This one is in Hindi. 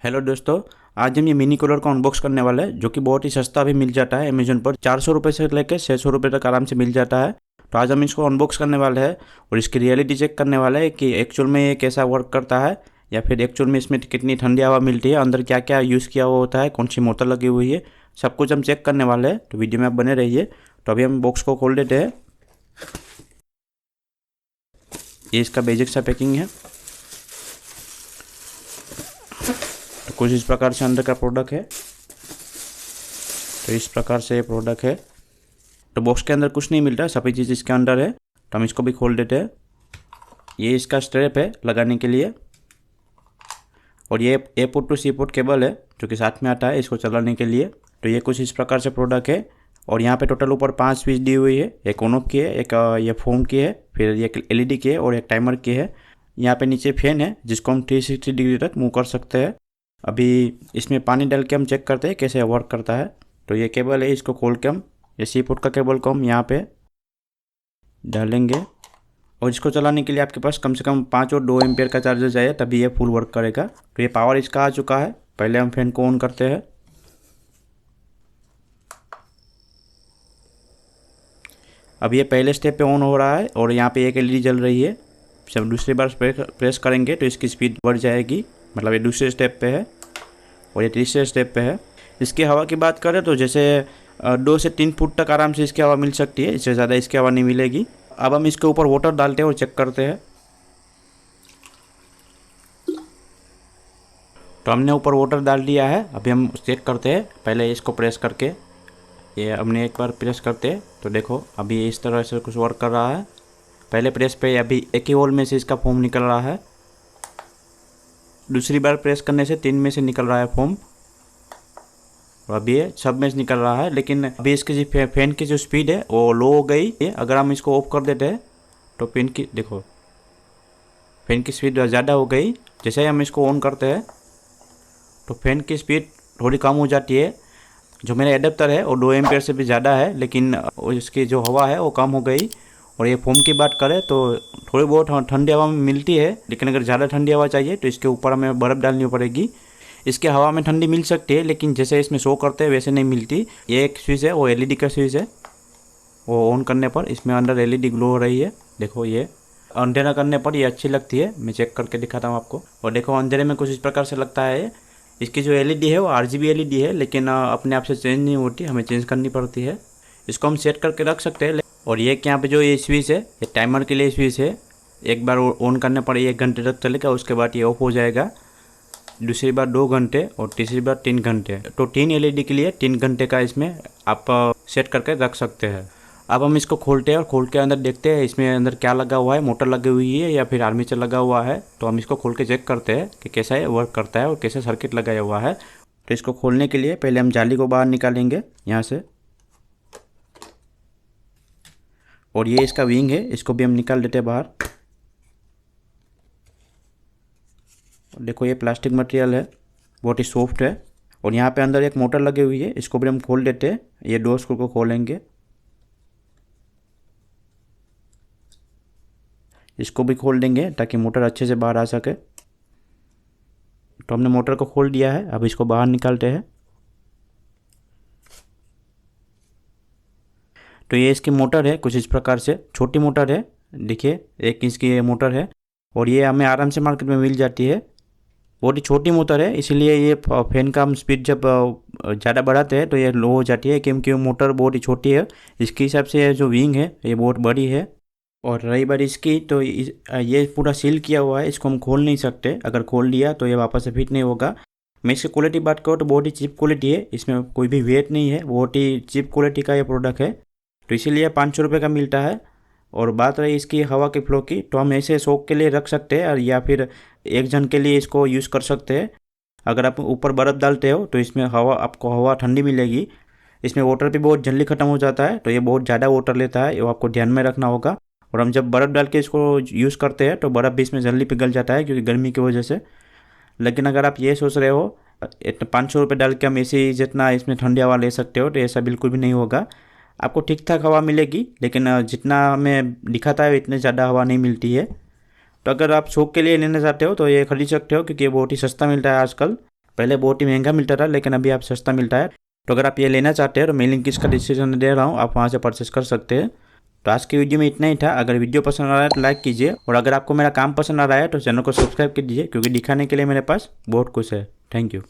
हेलो दोस्तों। आज हम ये मिनी कूलर का अनबॉक्स करने वाले हैं जो कि बहुत ही सस्ता भी मिल जाता है अमेजोन पर। 400 रुपये से लेकर 600 रुपये तक आराम से मिल जाता है। तो आज हम इसको अनबॉक्स करने वाले हैं और इसकी रियलिटी चेक करने वाले हैं कि एक्चुअल में ये कैसा वर्क करता है, या फिर एक्चुअल में इसमें कितनी ठंडी हवा मिलती है, अंदर क्या क्या यूज़ किया हुआ होता है, कौन सी मोटर लगी हुई है, सब कुछ हम चेक करने वाले हैं। तो वीडियो में आप बने रहिए। तो अभी हम बॉक्स को खोल देते हैं। ये इसका बेसिक सा पैकिंग है। तो कुछ इस प्रकार से अंदर का प्रोडक्ट है। तो इस प्रकार से ये प्रोडक्ट है। तो बॉक्स के अंदर कुछ नहीं मिल रहा, सभी चीज़ इसके अंदर है। तो हम इसको भी खोल देते हैं। ये इसका स्ट्रैप है लगाने के लिए, और ये A port to C port cable है जो कि साथ में आता है इसको चलाने के लिए। तो ये कुछ इस प्रकार से प्रोडक्ट है। और यहाँ पे टोटल ऊपर 5 स्विच दी हुई है। एक ऑन ऑफ की है, एक ये फोम की है, फिर ये एलईडी की है और एक टाइमर की है। यहाँ पे नीचे फैन है जिसको हम 360 डिग्री तक मूव कर सकते हैं। अभी इसमें पानी डाल के हम चेक करते हैं कैसे वर्क करता है। तो ये केबल है, इसको खोल के हम ये सी पोर्ट का केबल को हम यहाँ पे डालेंगे। और इसको चलाने के लिए आपके पास कम से कम 5 और 2 एम्पियर का चार्जर चाहिए, तभी ये फुल वर्क करेगा। तो ये पावर इसका आ चुका है। पहले हम फैन को ऑन करते हैं। अब ये पहले स्टेप पे ऑन हो रहा है और यहाँ पे एक एलईडी जल रही है। जब दूसरी बार प्रेस करेंगे तो इसकी स्पीड बढ़ जाएगी, मतलब ये दूसरे स्टेप पे है और ये तीसरे स्टेप पे है। इसकी हवा की बात करें तो जैसे 2 से 3 फुट तक आराम से इसकी हवा मिल सकती है, इससे ज़्यादा इसकी हवा नहीं मिलेगी। अब हम इसके ऊपर वाटर डालते हैं और चेक करते हैं। तो हमने ऊपर वाटर डाल दिया है। अभी हम चेक करते हैं। पहले इसको प्रेस करके, ये हमने एक बार प्रेस करते हैं तो देखो अभी इस तरह से कुछ वर्क कर रहा है। पहले प्रेस पे अभी एक ही होल में से इसका फोम निकल रहा है। दूसरी बार प्रेस करने से 3 में से निकल रहा है फोम, और अभी ये सब में से निकल रहा है। लेकिन अभी इसकी जो फैन की जो स्पीड है वो लो हो गई है। अगर हम इसको ऑफ कर देते हैं तो फैन की देखो, फैन की स्पीड ज़्यादा हो गई। जैसे ही हम इसको ऑन करते हैं तो फैन की स्पीड थोड़ी कम हो जाती है। जो मेरा एडेप्टर है वो 2 एम्पियर से भी ज़्यादा है, लेकिन इसकी जो हवा है वो कम हो गई। और ये फोम की बात करें तो थोड़ी बहुत ठंडी हवा में मिलती है, लेकिन अगर ज़्यादा ठंडी हवा चाहिए तो इसके ऊपर हमें बर्फ़ डालनी पड़ेगी। इसके हवा में ठंडी मिल सकती है, लेकिन जैसे इसमें शो करते हैं वैसे नहीं मिलती। ये एक स्विच है, वो एलईडी का स्विच है। वो ऑन करने पर इसमें अंदर एलईडी ग्लो हो रही है। देखो ये अंधेरा करने पर ये अच्छी लगती है। मैं चेक करके दिखाता हूँ आपको। और देखो अंधेरे में कुछ इस प्रकार से लगता है। इसकी जो एलईडी है वो आरजीबी एलईडी है, लेकिन अपने आप से चेंज नहीं होती, हमें चेंज करनी पड़ती है। इसको हम सेट करके रख सकते हैं। और ये यहाँ पे जो ये स्विच है ये टाइमर के लिए स्विच है। एक बार ऑन करने पर 1 घंटे तक चलेगा, उसके बाद ये ऑफ हो जाएगा। दूसरी बार 2 घंटे और तीसरी बार 3 घंटे। तो 3 एलईडी के लिए 3 घंटे का इसमें आप सेट करके रख सकते हैं। अब हम इसको खोलते हैं और खोल के अंदर देखते हैं इसमें अंदर क्या लगा हुआ है, मोटर लगी हुई है या फिर आर्मेचर लगा हुआ है। तो हम इसको खोल के चेक करते हैं कि कैसा ये वर्क करता है और कैसे सर्किट लगाया हुआ है। तो इसको खोलने के लिए पहले हम जाली को बाहर निकालेंगे यहाँ से। और ये इसका विंग है, इसको भी हम निकाल देते हैं बाहर। देखो ये प्लास्टिक मटेरियल है, बहुत ही सॉफ्ट है। और यहाँ पे अंदर एक मोटर लगी हुई है, इसको भी हम खोल देते हैं। ये 2 स्क्रू को खोलेंगे, इसको भी खोल देंगे ताकि मोटर अच्छे से बाहर आ सके। तो हमने मोटर को खोल दिया है। अब इसको बाहर निकालते हैं। तो ये इसकी मोटर है, कुछ इस प्रकार से छोटी मोटर है। देखिए 1 इंच की ये मोटर है और ये हमें आराम से मार्केट में मिल जाती है। बहुत ही छोटी मोटर है, इसीलिए ये फैन का हम स्पीड जब ज़्यादा बढ़ाते हैं तो ये लो हो जाती है, क्योंकि मोटर बहुत ही छोटी है। इसके हिसाब से जो विंग है ये बहुत बड़ी है। और रही बात इसकी, तो ये पूरा सील किया हुआ है, इसको हम खोल नहीं सकते। अगर खोल दिया तो ये वापस से फिट नहीं होगा। मैं इसकी क्वालिटी बात करूँ तो बहुत ही चीप क्वालिटी है, इसमें कोई भी वेट नहीं है, बहुत ही चीप क्वालिटी का ये प्रोडक्ट है। तो इसीलिए 500 रुपये का मिलता है। और बात रही इसकी हवा के फ्लो की, तो हम ऐसे शौक के लिए रख सकते हैं, और या फिर एक जन के लिए इसको यूज़ कर सकते हैं। अगर आप ऊपर बर्फ़ डालते हो तो इसमें आपको हवा ठंडी मिलेगी। इसमें वाटर भी बहुत जल्दी ख़त्म हो जाता है, तो ये बहुत ज़्यादा वाटर लेता है, वो आपको ध्यान में रखना होगा। और हम जब बर्फ़ डाल के इसको यूज़ करते हैं तो बर्फ़ भी इसमें जल्दी पिघल जाता है, क्योंकि गर्मी की वजह से। लेकिन अगर आप ये सोच रहे हो 500 रुपये डाल के हम ऐसे जितना इसमें ठंडी हवा ले सकते हो, तो ऐसा बिल्कुल भी नहीं होगा। आपको ठीक ठाक हवा मिलेगी, लेकिन जितना हमें दिखाता है इतने ज़्यादा हवा नहीं मिलती है। तो अगर आप शौक के लिए लेना चाहते हो तो ये खरीद सकते हो, क्योंकि ये बहुत ही सस्ता मिलता है आजकल। पहले बहुत ही महंगा मिलता था लेकिन अभी आप सस्ता मिलता है। तो अगर आप ये लेना चाहते हैं तो मैं लिंक इसका डिस्क्रिप्शन में दे रहा हूँ, आप वहाँ से परचेस कर सकते हैं। तो आज की वीडियो में इतना ही था। अगर वीडियो पसंद आ रहा है तो लाइक कीजिए, और अगर आपको मेरा काम पसंद आ रहा है तो चैनल को सब्सक्राइब कीजिए, क्योंकि दिखाने के लिए मेरे पास बहुत कुछ है। Thank you.